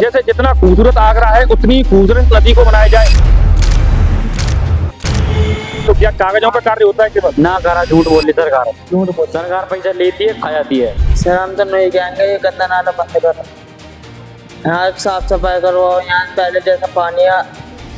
जैसे जितना खूबसूरत आगरा है उतनी खूबसूरत नदी को बनाया जाए। तो क्या कागजों का कार्य होता है कि बस ना करा, झूठ बोल रही सरकार। झूठ बोल, सरकार पैसा लेती है, खा जाती है। सर हम तो नहीं कहेंगे ये गंदा नाला बंद करो, यहाँ साफ सफाई करवाओ, यहाँ पहले जैसा पानी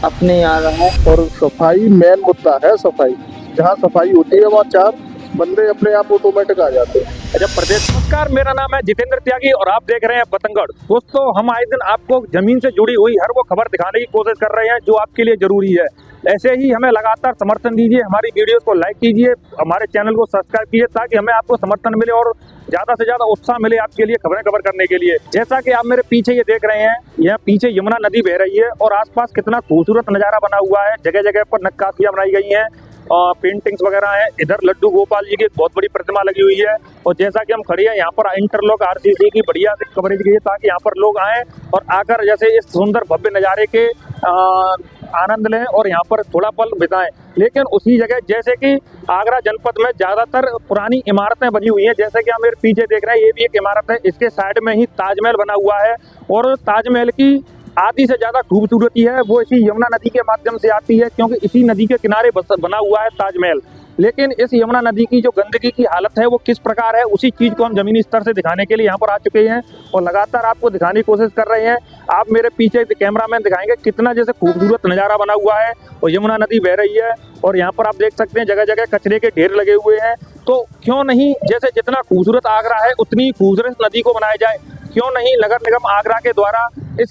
अपने यहाँ रहा। और सफाई मेन मुद्दा है। सफाई जहाँ सफाई होती है वहाँ चार बंदे अपने आप ऑटोमेटिक आ जाते हैं। अच्छा प्रदेश। नमस्कार, मेरा नाम है जितेंद्र त्यागी और आप देख रहे हैं पतंगड़। दोस्तों, हम आए दिन आपको जमीन से जुड़ी हुई हर वो खबर दिखाने की कोशिश कर रहे हैं जो आपके लिए जरूरी है। ऐसे ही हमें लगातार समर्थन दीजिए, हमारी वीडियोस को लाइक कीजिए, हमारे चैनल को सब्सक्राइब कीजिए ताकि हमें आपको समर्थन मिले और ज्यादा से ज्यादा उत्साह मिले आपके लिए खबरें कवर करने के लिए। जैसा कि आप मेरे पीछे ये देख रहे हैं, यह पीछे यमुना नदी बह रही है और आसपास कितना खूबसूरत नजारा बना हुआ है। जगह जगह पर नक्काशियां बनाई गई हैं और पेंटिंग्स वगैरह हैं। इधर लड्डू गोपाल जी की एक बहुत बड़ी प्रतिमा लगी हुई है और जैसा कि हम खड़े हैं यहाँ पर इंटरलॉक आरसीसी की बढ़िया से कवरेज की है ताकि यहाँ पर लोग आए और आकर जैसे इस सुंदर भव्य नज़ारे के आनंद लें और यहाँ पर थोड़ा पल बिताएं। लेकिन उसी जगह जैसे कि आगरा जनपद में ज्यादातर पुरानी इमारतें बनी हुई हैं, जैसे कि आप मेरे पीछे देख रहे हैं, ये भी एक इमारत है। इसके साइड में ही ताजमहल बना हुआ है और ताजमहल की आधी से ज्यादा खूबसूरती है वो इसी यमुना नदी के माध्यम से आती है, क्योंकि इसी नदी के किनारे बना हुआ है ताजमहल। लेकिन इस यमुना नदी की जो गंदगी की हालत है वो किस प्रकार है, उसी चीज को हम जमीनी स्तर से दिखाने के लिए यहाँ पर आ चुके हैं और लगातार आपको दिखाने की कोशिश कर रहे हैं। आप मेरे पीछे कैमरामैन दिखाएंगे कितना जैसे खूबसूरत नजारा बना हुआ है और यमुना नदी बह रही है और यहाँ पर आप देख सकते हैं जगह जगह कचरे के ढेर लगे हुए हैं। तो क्यों नहीं, जैसे जितना खूबसूरत आगरा है उतनी खूबसूरत नदी को बनाया जाए। क्यों नहीं नगर निगम आगरा के द्वारा इस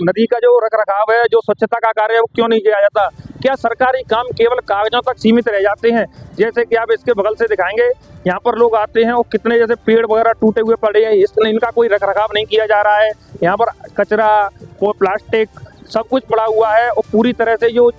नदी का जो रख रखाव है, जो स्वच्छता का कार्य है वो क्यों नहीं किया जाता? क्या सरकारी काम केवल कागजों तक सीमित रह जाते हैं? जैसे कि आप इसके बगल से दिखाएंगे, यहाँ पर लोग आते हैं और कितने जैसे पेड़ वगैरह टूटे हुए पड़े हैं, इनका कोई रख रखाव नहीं किया जा रहा है। यहाँ पर कचरा, कोई प्लास्टिक, सब कुछ पड़ा हुआ है और पूरी तरह से जो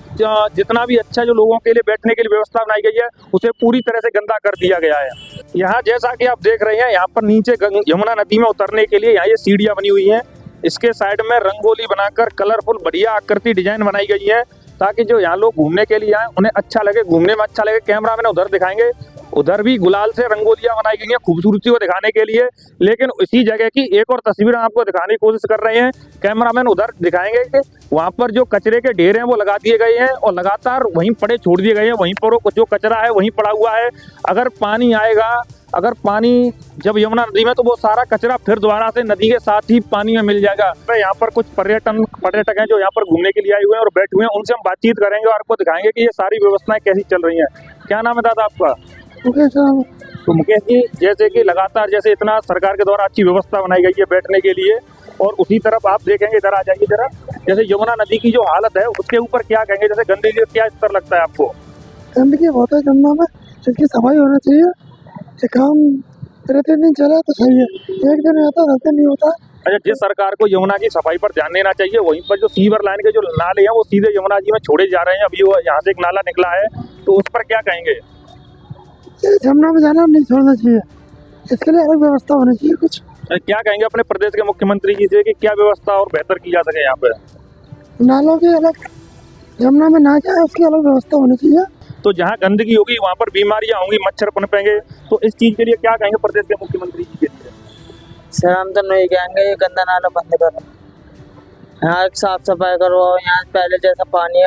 जितना भी अच्छा जो लोगों के लिए बैठने के लिए व्यवस्था बनाई गई है उसे पूरी तरह से गंदा कर दिया गया है। यहाँ जैसा कि आप देख रहे हैं, यहाँ पर नीचे यमुना नदी में उतरने के लिए यहाँ ये सीढ़ियाँ बनी हुई हैं। इसके साइड में रंगोली बनाकर कलरफुल बढ़िया आकृति डिजाइन बनाई गई है ताकि जो यहाँ लोग घूमने के लिए आए उन्हें अच्छा लगे, घूमने में अच्छा लगे। कैमरा मैंने उधर दिखाएंगे, उधर भी गुलाल से रंगोलियां बनाई गई हैं खूबसूरती को दिखाने के लिए। लेकिन इसी जगह की एक और तस्वीर हम आपको दिखाने की कोशिश कर रहे हैं। कैमरामैन उधर दिखाएंगे कि वहां पर जो कचरे के ढेर हैं वो लगा दिए गए हैं और लगातार वहीं पड़े छोड़ दिए गए हैं। वहीं पर जो कचरा है वहीं पड़ा हुआ है। अगर पानी आएगा, अगर पानी जब यमुना नदी में, तो वो सारा कचरा फिर दोबारा से नदी के साथ ही पानी में मिल जाएगा। यहाँ पर कुछ पर्यटक हैं जो यहाँ पर घूमने के लिए आए हुए हैं और बैठे हुए हैं, उनसे हम बातचीत करेंगे और आपको दिखाएंगे कि ये सारी व्यवस्थाएं कैसी चल रही हैं। क्या नाम है दादा आपका? तो मुकेश जी, जैसे कि लगातार जैसे इतना सरकार के द्वारा अच्छी व्यवस्था बनाई गई है बैठने के लिए और उसी तरफ आप देखेंगे, इधर आ जाइए जरा, जैसे यमुना नदी की जो हालत है उसके ऊपर क्या कहेंगे? जैसे गंदगी का क्या स्तर लगता है आपको? गंदगी बहुत है गंगा में, इसकी सफाई होना चाहिए। ये काम दिन चला तो सही है, एक दिन आता 10 दिन नहीं होता। अच्छा, जिस सरकार को यमुना की सफाई पर ध्यान देना चाहिए, वहीं पर जो सीवर लाइन के जो नाले हैं वो सीधे यमुना जी में छोड़े जा रहे हैं। अभी वो यहाँ से एक नाला निकला है, तो उस पर क्या कहेंगे? यमुना में जाना नहीं छोड़ना चाहिए, इसके लिए अलग व्यवस्था होनी चाहिए कुछ। क्या कहेंगे अपने प्रदेश के मुख्यमंत्री जी से कि क्या व्यवस्था और बेहतर की जा सके यहाँ पे? नालों की अलग, यमुना में ना जाए उसकी अलग व्यवस्था होनी चाहिए। तो जहाँ गंदगी होगी वहाँ पर बीमारियाँ होंगी, मच्छर पनपेंगे, तो इस चीज के लिए क्या कहेंगे प्रदेश के मुख्यमंत्री जी के लिए? सर हम तो नहीं कहेंगे ये गंदा नाला बंद करो, यहाँ साफ सफाई करवाओ, यहाँ पहले जैसा पानी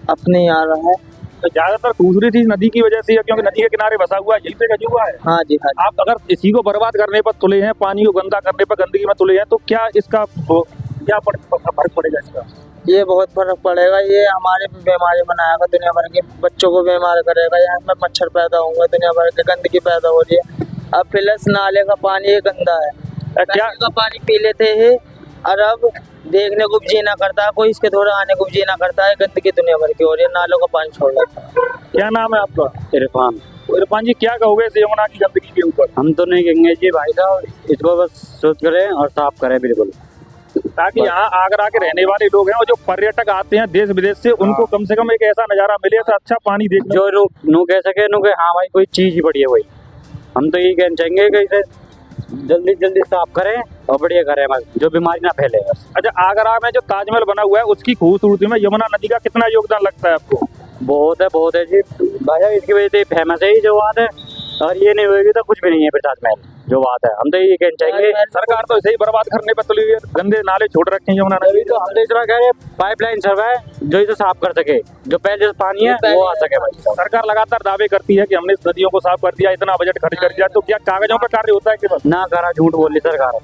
अपने यहाँ रहा। तो ज्यादातर खूबसूरत चीज नदी की वजह से है, क्योंकि नदी के किनारे बसा हुआ है, यहीं पे गजा हुआ है। हाँ जी, हाँ जी। आप अगर इसी को बर्बाद करने पर तुले हैं, पानी को गंदा करने पर, गंदगी में तुले हैं, तो क्या इसका क्या फर्क पड़ेगा इसका? ये बहुत फर्क पड़ेगा, ये हमारे बीमारी बनाएगा, दुनिया भर के बच्चों को बीमार करेगा, यहाँ में मच्छर पैदा होंगे, दुनिया भर के गंदगी पैदा हो रही है। अब प्लस नाले का पानी ये गंदा है, क्या का पानी पी लेते हैं और अब देखने को भी जी ना करता है, कोई इसके थोड़ा आने को भी जी ना करता है। गंदगी दुनिया भर की हो रही है, नालों का पानी छोड़ लेता है। क्या नाम है आपका? इरफान। इरफान जी, क्या कहोगे इस यमुना की गंदगी के ऊपर? हम तो नहीं कहेंगे जी भाई साहब, इसको बस सोच करें और साफ करें बिल्कुल, ताकि यहाँ आगरा के रहने वाले लोग हैं और जो पर्यटक आते हैं देश विदेश से, उनको कम से कम एक ऐसा नजारा मिले, ऐसा अच्छा पानी देख जो लोग नो कह सके, नो कहे हाँ भाई कोई चीज ही बढ़िया हुई। हम तो यही कहना चाहेंगे कि इसे जल्दी जल्दी साफ करें और बढ़िया करें, बस जो बीमारी ना फैले बस। अच्छा, आगरा में जो ताजमहल बना हुआ है उसकी खूबसूरती में यमुना नदी का कितना योगदान लगता है आपको? बहुत है जी भाई, इसकी वजह से फेमस है ही जो बात है, और ये नहीं होगी तो कुछ भी नहीं है फिर ताजमहल। जो बात है हम तो यही कहना चाहेंगे। सरकार तो ऐसे ही बर्बाद करने पे तुली हुई है, गंदे नाले छोड़ रखे हैं यमुना नदी। तो हम तो इतना कह रहे हैं पाइपलाइन सब है जो इसे साफ कर सके, जो पहले से पानी है वो आ सके भाई। सरकार लगातार दावे करती है कि हमने इस नदियों को साफ कर दिया, इतना बजट खर्च कर दिया, तो क्या कागजों पे कार्य होता है कि बस ना करा, झूठ बोली सरकार,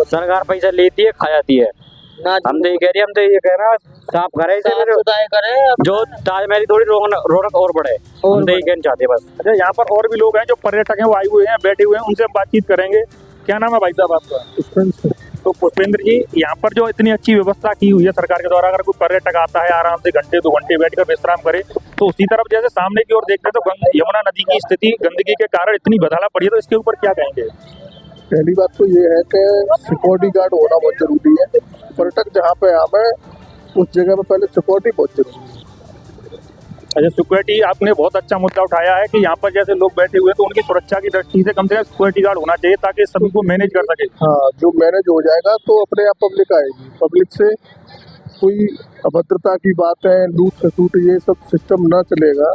सरकार पैसा लेती है खा जाती है। ना हम तो ये कह रही है, हम तो ये कह रहे हैं साफ करे इसे, साफ सुथराई करे। जो ताजमहल थोड़ी रौनक और बढ़े, हम तो ये कहना चाहते हैं बस। अच्छा, यहाँ पर और भी लोग हैं जो पर्यटक हैं, वो आए हुए हैं, बैठे हुए हैं, उनसे हम बातचीत करेंगे। क्या नाम है भाई साहब आपका? तो पुष्पेंद्र जी, यहाँ पर जो इतनी अच्छी व्यवस्था की हुई है सरकार के द्वारा, अगर कोई पर्यटक आता है आराम से घंटे 2 घंटे बैठकर विश्राम करे, तो उसी तरफ जैसे सामने की ओर देखते हैं तो यमुना नदी की स्थिति गंदगी के कारण इतनी बदला पड़ी है, तो इसके ऊपर क्या कहेंगे? पहली बात तो ये है कि सिक्योरिटी गार्ड होना बहुत जरूरी है। पर्यटक जहाँ पे आवे उस जगह पे पहले सिक्योरिटी बहुत जरूरी है। अच्छा, सिक्योरिटी आपने बहुत अच्छा मुद्दा उठाया है कि यहाँ पर जैसे लोग बैठे हुए हैं तो उनकी सुरक्षा की दृष्टि से कम सिक्योरिटी गार्ड होना चाहिए ताकि सभी को मैनेज कर सके। हाँ, जो मैनेज हो जाएगा तो अपने आप पब्लिक आएगी, पब्लिक से कोई अभद्रता की बातें, लूट खसूट, ये सब सिस्टम ना चलेगा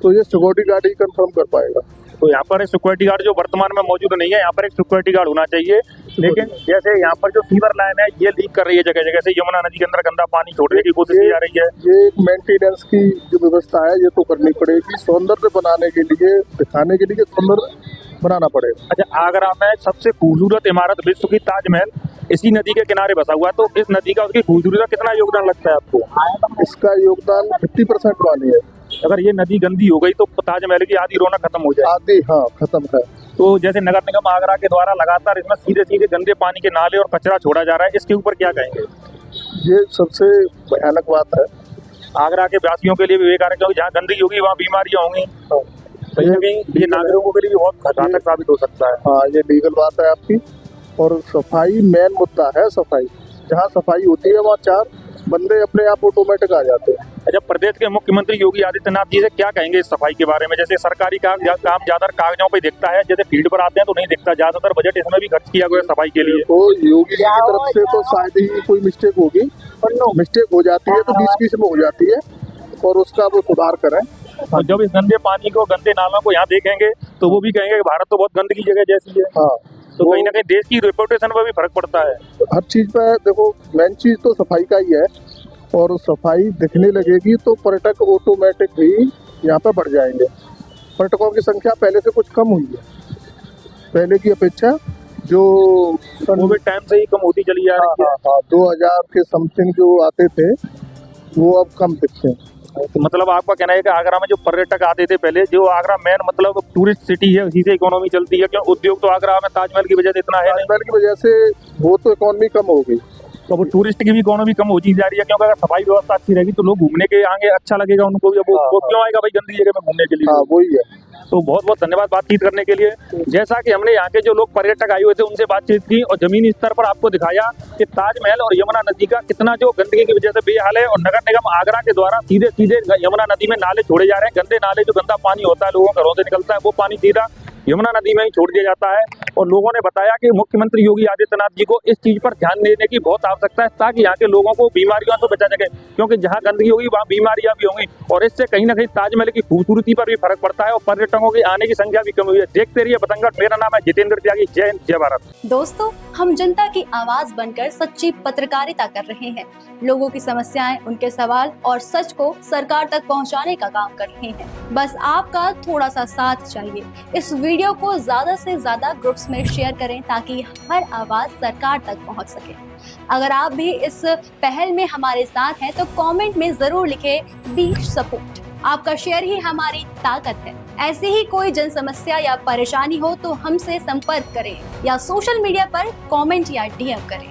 तो ये सिक्योरिटी गार्ड ही कंफर्म कर पाएगा। तो यहाँ पर एक सिक्योरिटी गार्ड जो वर्तमान में मौजूद नहीं है, यहाँ पर एक सिक्योरिटी गार्ड होना चाहिए। लेकिन जैसे यहाँ पर जो सीवर लाइन है ये लीक कर रही है जगह जगह से, यमुना नदी के अंदर गंदा पानी छोड़ने की कोशिश की जा रही है। ये एक मेंटेनेंस की जो व्यवस्था है ये तो करनी पड़ेगी, सौंदर्य बनाने के लिए, दिखाने के लिए सौंदर्य बनाना पड़ेगा। अच्छा, आगरा में सबसे खूबसूरत इमारत विश्व की ताजमहल इसी नदी के किनारे बसा हुआ है, तो इस नदी का उसकी खूबसूरती का कितना योगदान लगता है आपको? इसका योगदान 50% पानी है। अगर ये नदी गंदी हो गई तो ताजमहल की आधी रौनक खत्म हो जाए। आदि हाँ खत्म है। तो जैसे नगर निगम आगरा के द्वारा लगातार इसमें सीधे सीधे गंदे पानी के नाले और कचरा छोड़ा जा रहा है, इसके ऊपर क्या कहेंगे? ये सबसे भयानक बात है। आगरा के वासियों के लिए भी बेकार है, क्योंकि जहाँ गंदगी होगी वहाँ बीमारियां होंगी, कहीं ना कहीं ये नागरिकों के लिए बहुत घातक साबित हो सकता है। हाँ, ये लीगल बात है आपकी। और सफाई मेन मुद्दा है। सफाई जहाँ सफाई होती है वहाँ 4 बंदे अपने आप ऑटोमेटिक आ जाते हैं। अच्छा, प्रदेश के मुख्यमंत्री योगी आदित्यनाथ जी से क्या कहेंगे इस सफाई के बारे में? जैसे सरकारी काम ज्यादा कागजों पे दिखता है, जैसे फील्ड पर आते हैं तो नहीं दिखता, ज्यादातर बजट इसमें भी खर्च किया गया सफाई के लिए। तो योगी जी की तरफ से तो शायद ही कोई मिस्टेक होगी, मिस्टेक हो जाती है तो 20-20 में हो जाती है और उसका वो सुधार करें। और जब इस गंदे पानी को, गंदे नालों को यहाँ देखेंगे तो वो भी कहेंगे कि भारत तो बहुत गंदगी जगह जैसी है। हाँ, तो कहीं ना कहीं देश की रेपुटेशन पर भी फर्क पड़ता है। हर चीज पे देखो, मेन चीज तो सफाई का ही है और सफाई दिखने लगेगी तो पर्यटक ऑटोमेटिक ही यहाँ पे बढ़ जाएंगे। पर्यटकों की संख्या पहले से कुछ कम हुई है, पहले की अपेक्षा जो कोविड टाइम से ही कम होती चली जा रही है। 2000 के समथिंग जो आते थे वो अब कम दिखते हैं। तो मतलब आपका कहना है कि आगरा में जो पर्यटक आते थे पहले, जो आगरा मेन मतलब टूरिस्ट सिटी है, उसी से इकोनॉमी चलती है, क्यों उद्योग तो आगरा में ताजमहल की वजह से इतना है नहीं। ताजमहल की वजह से वो तो इकोनॉमी कम हो गई, तो वो टूरिस्ट की भी इकोनॉमी कम होती जा रही है, क्योंकि अगर सफाई व्यवस्था अच्छी रहेगी तो लोग घूमने के आगे अच्छा लगेगा उनको भी। वो क्यों आएगा भाई गंदी जगह में घूमने के लिए? हाँ, वही है। तो बहुत बहुत धन्यवाद बातचीत करने के लिए। जैसा कि हमने यहाँ के जो लोग पर्यटक आए हुए थे उनसे बातचीत की और जमीनी स्तर पर आपको दिखाया कि ताजमहल और यमुना नदी का कितना जो गंदगी की वजह से बेहाल है, और नगर निगम आगरा के द्वारा सीधे सीधे यमुना नदी में नाले छोड़े जा रहे हैं। गंदे नाले, जो गंदा पानी होता है लोगों के घरों से निकलता है, वो पानी सीधा यमुना नदी में ही छोड़ दिया जाता है। और लोगों ने बताया कि मुख्यमंत्री योगी आदित्यनाथ जी को इस चीज पर ध्यान देने की बहुत आवश्यकता है, ताकि यहाँ के लोगों को बीमारियों से बचा सके, क्योंकि जहाँ गंदगी होगी वहाँ बीमारियां भी होंगी, और इससे कहीं ना कहीं ताजमहल की खूबसूरती पर भी फर्क पड़ता है और पर्यटकों की आने की संख्या भी कम हुई है। देखते रहिए बतंगड़। मेरा नाम है जितेंद्र त्यागी। जय हिंद, जय भारत। दोस्तों, हम जनता की आवाज बनकर सच्ची पत्रकारिता कर रहे हैं। लोगों की समस्याएं, उनके सवाल और सच को सरकार तक पहुंचाने का काम कर रहे हैं। बस आपका थोड़ा सा साथ चाहिए। इस वीडियो को ज्यादा से ज्यादा ग्रुप्स में शेयर करें ताकि हर आवाज सरकार तक पहुंच सके। अगर आप भी इस पहल में हमारे साथ हैं तो कमेंट में जरूर लिखें बी सपोर्ट। आपका शेयर ही हमारी ताकत है। ऐसी ही कोई जन समस्या या परेशानी हो तो हमसे संपर्क करें या सोशल मीडिया पर कमेंट या डीएम करें।